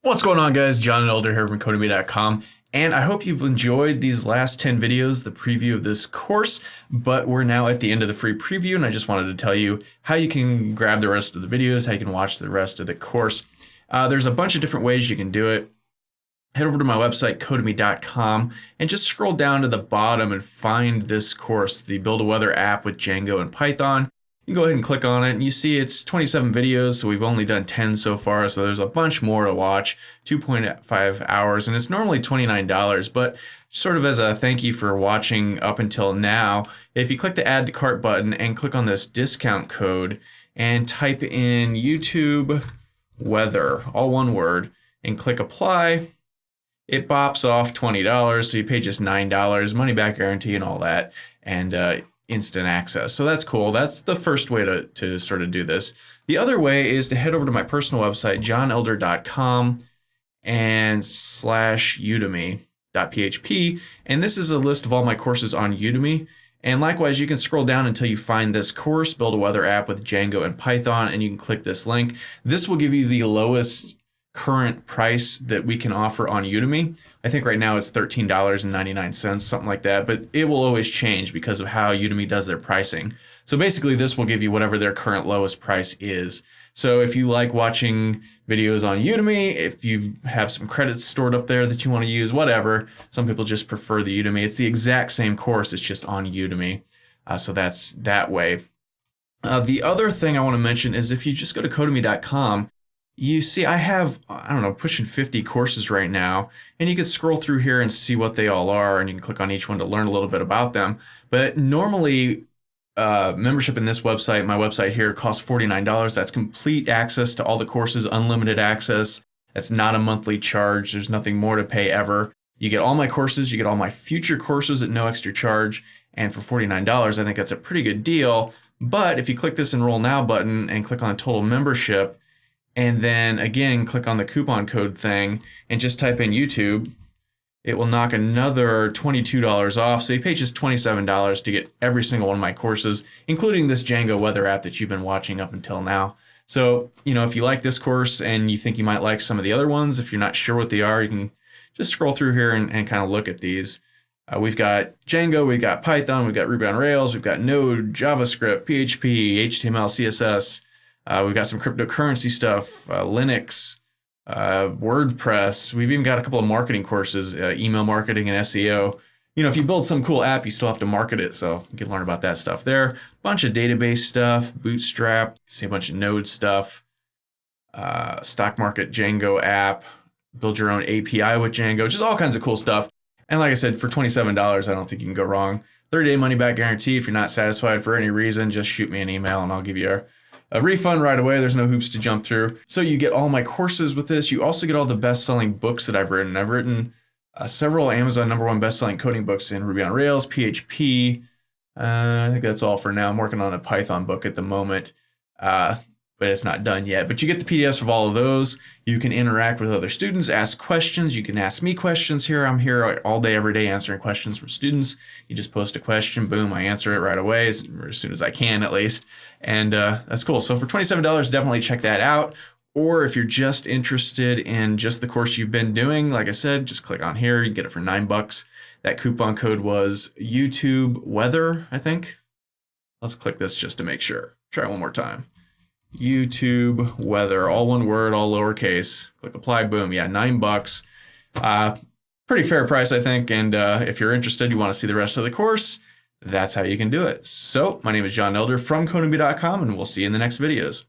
What's going on, guys? John Elder here from Udemy.com, and I hope you've enjoyed these last 10 videos, the preview of this course, but we're now at the end of the free preview, and I just wanted to tell you how you can grab the rest of the videos, how you can watch the rest of the course. There's a bunch of different ways you can do it. Head over to my website, Udemy.com, and just scroll down to the bottom and find this course, the Build a Weather app with Django and Python. You can go ahead and click on it, and you see it's 27 videos, so we've only done 10 so far, so there's a bunch more to watch, 2.5 hours, and it's normally $29, but sort of as a thank you for watching up until now, if you click the Add to Cart button and click on this discount code and type in YouTube Weather, all one word, and click Apply, it bops off $20, so you pay just $9, money back guarantee and all that, and instant access. So that's cool. That's the first way to sort of do this. The other way is to head over to my personal website, johnelder.com and /udemy.php. And this is a list of all my courses on Udemy. And likewise, you can scroll down until you find this course, Build a Weather app with Django and Python, and you can click this link. This will give you the lowest current price that we can offer on Udemy. I think right now it's $13.99, something like that, but it will always change because of how Udemy does their pricing. So basically this will give you whatever their current lowest price is. So if you like watching videos on Udemy, if you have some credits stored up there that you want to use, whatever, some people just prefer the Udemy. It's the exact same course, it's just on Udemy. So that's that way. The other thing I want to mention is if you just go to Udemy.com, you see, I have, I don't know, pushing 50 courses right now, and you can scroll through here and see what they all are, and you can click on each one to learn a little bit about them. But normally, membership in this website, my website here, costs $49. That's complete access to all the courses, unlimited access. That's not a monthly charge. There's nothing more to pay ever. You get all my courses, you get all my future courses at no extra charge, and for $49, I think that's a pretty good deal. But if you click this Enroll Now button and click on Total Membership, and then again, click on the coupon code thing and just type in YouTube, it will knock another $22 off. So you pay just $27 to get every single one of my courses, including this Django Weather app that you've been watching up until now. So, you know, if you like this course and you think you might like some of the other ones, if you're not sure what they are, you can just scroll through here and kind of look at these. We've got Django, we've got Python, we've got Ruby on Rails, we've got Node, JavaScript, PHP, HTML, CSS. We've got some cryptocurrency stuff, Linux, WordPress. We've even got a couple of marketing courses, email marketing and SEO. You know, if you build some cool app, you still have to market it, so you can learn about that stuff there. Bunch of database stuff, Bootstrap, see a bunch of Node stuff, stock market Django app, build your own API with Django, just all kinds of cool stuff. And like I said, for $27, I don't think you can go wrong. 30-day money-back guarantee. If you're not satisfied for any reason, just shoot me an email and I'll give you a refund right away. There's no hoops to jump through. So you get all my courses with this. You also get all the best-selling books that I've written. I've written several Amazon #1 best-selling coding books in Ruby on Rails, PHP. I think that's all for now. I'm working on a Python book at the moment, but it's not done yet. But you get the PDFs of all of those. You can interact with other students, ask questions. You can ask me questions here. I'm here all day, every day answering questions from students. You just post a question, boom, I answer it right away, as soon as I can at least. And that's cool. So for $27, definitely check that out. Or if you're just interested in just the course you've been doing, like I said, just click on here. You can get it for $9. That coupon code was YouTube Weather, I think. Let's click this just to make sure. Try it one more time. YouTube Weather, all one word, all lowercase. Click apply, boom. Yeah, $9. Pretty fair price, I think. And if you're interested, you want to see the rest of the course, that's how you can do it. So my name is John Elder from Udemy.com, and we'll see you in the next videos.